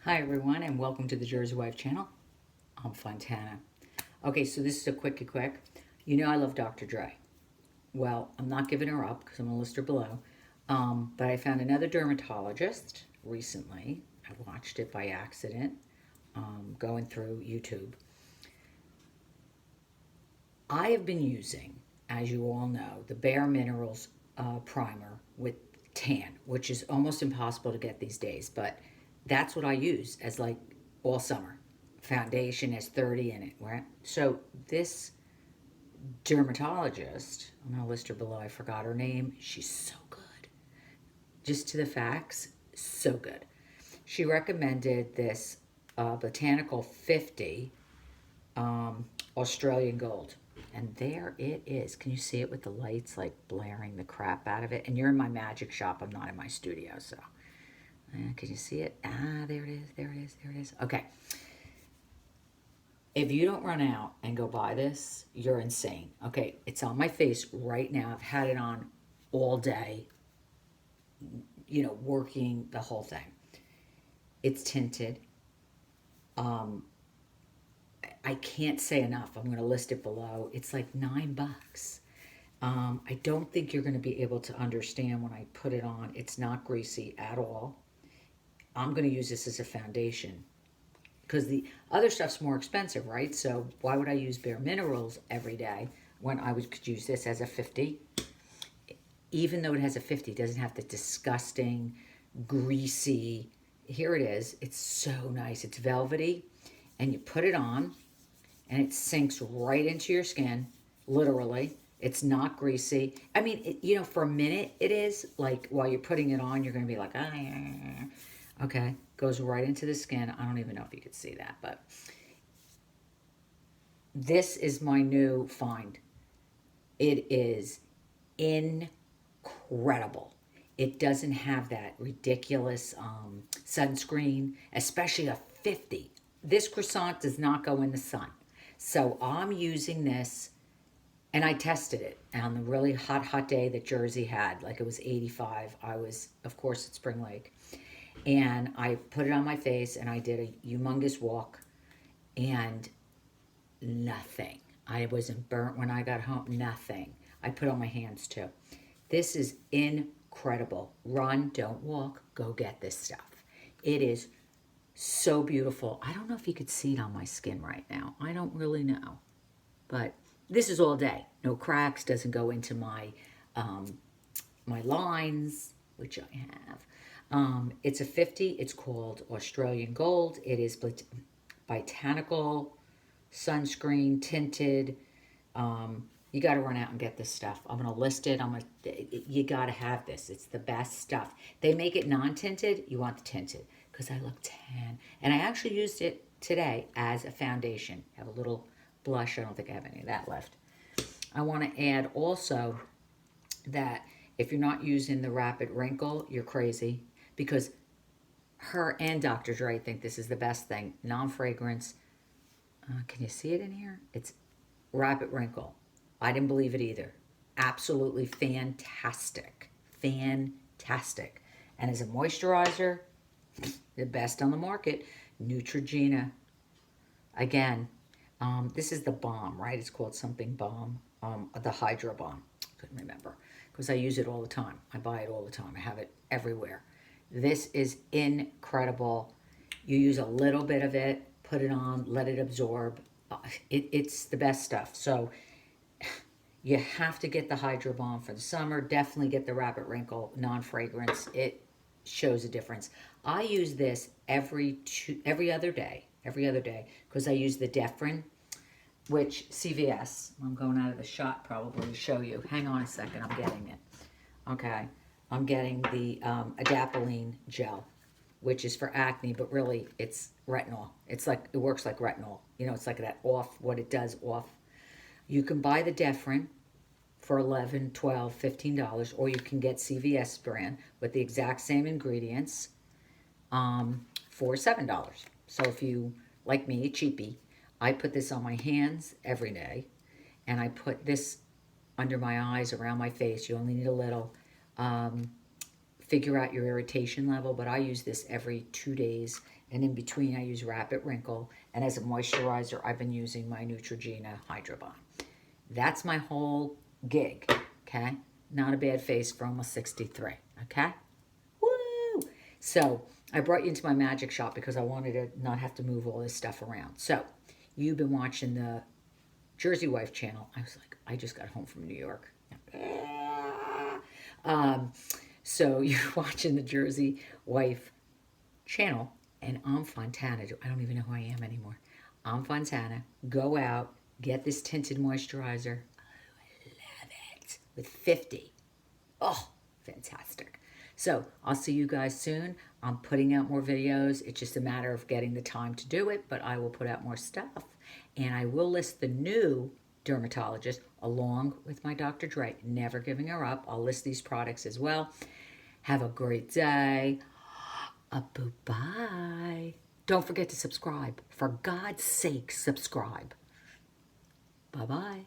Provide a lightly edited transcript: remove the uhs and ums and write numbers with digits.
Hi everyone and welcome to the Jersey Wife channel. I'm Fontana. Okay, so this is a quick. You know I love Dr. Dray. Well, I'm not giving her up because I'm going to list her below. But I found another dermatologist recently. I watched it by accident, going through YouTube. I have been using, as you all know, the Bare Minerals primer with tan, which is almost impossible to get these days, but that's what I use as like all summer. Foundation has 30 in it, right? So this dermatologist, I'm going to list her below, I forgot her name. She's so good. Just to the facts, so good. She recommended this Botanical 50 Australian Gold. And there it is. Can you see it with the lights like blaring the crap out of it? And you're in my magic shop. I'm not in my studio, so. Can you see it? Ah, there it is, there it is, there it is. Okay. If you don't run out and go buy this, you're insane. Okay, it's on my face right now. I've had it on all day, working the whole thing. It's tinted. I can't say enough. I'm going to list it below. It's like $9. I don't think you're going to be able to understand when I put it on. It's not greasy at all. I'm going to use this as a foundation because the other stuff's more expensive, right? So why would I use Bare Minerals every day when could use this as a 50? Even though it has a 50, it doesn't have the disgusting, greasy. Here it is. It's so nice. It's velvety. And you put it on, and it sinks right into your skin, literally. It's not greasy. I mean, for a minute it is. Like, while you're putting it on, you're going to be like, ah, yeah, yeah, yeah. Okay. Goes right into the skin. I don't even know if you could see that, but this is my new find. It is incredible. It doesn't have that ridiculous sunscreen, especially a 50. This croissant does not go in the sun. So I'm using this, and I tested it on the really hot day that Jersey had. Like, it was 85. I was, of course, at Spring Lake. And I put it on my face, and I did a humongous walk, and nothing. I wasn't burnt when I got home. Nothing. I put on my hands, too. This is incredible. Run, don't walk. Go get this stuff. It is so beautiful. I don't know if you could see it on my skin right now. I don't really know. But this is all day. No cracks. Doesn't go into my my lines, which I have. It's a 50. It's called Australian Gold. It is Botanical Sunscreen, tinted. You got to run out and get this stuff. I'm going to list it. You got to have this. It's the best stuff. They make it non-tinted. You want the tinted because I look tan. And I actually used it today as a foundation. I have a little blush. I don't think I have any of that left. I want to add also that if you're not using the Rapid Wrinkle, you're crazy, because her and Dr. Dray think this is the best thing. Non-fragrance. Can you see it in here? It's Rapid Wrinkle. I didn't believe it either. Absolutely fantastic. Fantastic. And as a moisturizer, the best on the market, Neutrogena. Again, this is the balm, right? It's called something balm. The Hydro Balm. Couldn't remember because I use it all the time. I buy it all the time. I have it everywhere. This is incredible. You use a little bit of it, put it on, let it absorb. It's the best stuff. So you have to get the Hydro Balm for the summer. Definitely get the Rapid Wrinkle non-fragrance. It shows a difference. I use this every other day, because I use the Differin, which CVS. I'm going out of the shot probably to show you. Hang on a second. I'm getting it. Okay. I'm getting the Adapalene gel, which is for acne, but really it's retinol. It works like retinol. It's like that what it does off. You can buy the Differin for $11, $12, $15, or you can get CVS brand with the exact same ingredients for $7. So if you, like me, a cheapie, I put this on my hands every day, and I put this under my eyes, around my face. You only need a little figure out your irritation level, but I use this every 2 days. And in between, I use Rapid Wrinkle. And as a moisturizer, I've been using my Neutrogena Hydro Bond. That's my whole gig, okay? Not a bad face for almost 63, okay? Woo! So I brought you into my magic shop because I wanted to not have to move all this stuff around. So you've been watching the Jersey Wife channel. I was like, I just got home from New York. So you're watching the Jersey Wife channel, and I'm Fontana. I don't even know who I am anymore. I'm Fontana. Go out, get this tinted moisturizer. Oh, I love it. With 50. Oh, fantastic. So I'll see you guys soon. I'm putting out more videos. It's just a matter of getting the time to do it, but I will put out more stuff. And I will list the new Dermatologist along with my Dr. Dray. Never giving her up. I'll list these products as well. Have a great day. Bye. Don't forget to subscribe. For God's sake, subscribe. Bye-bye.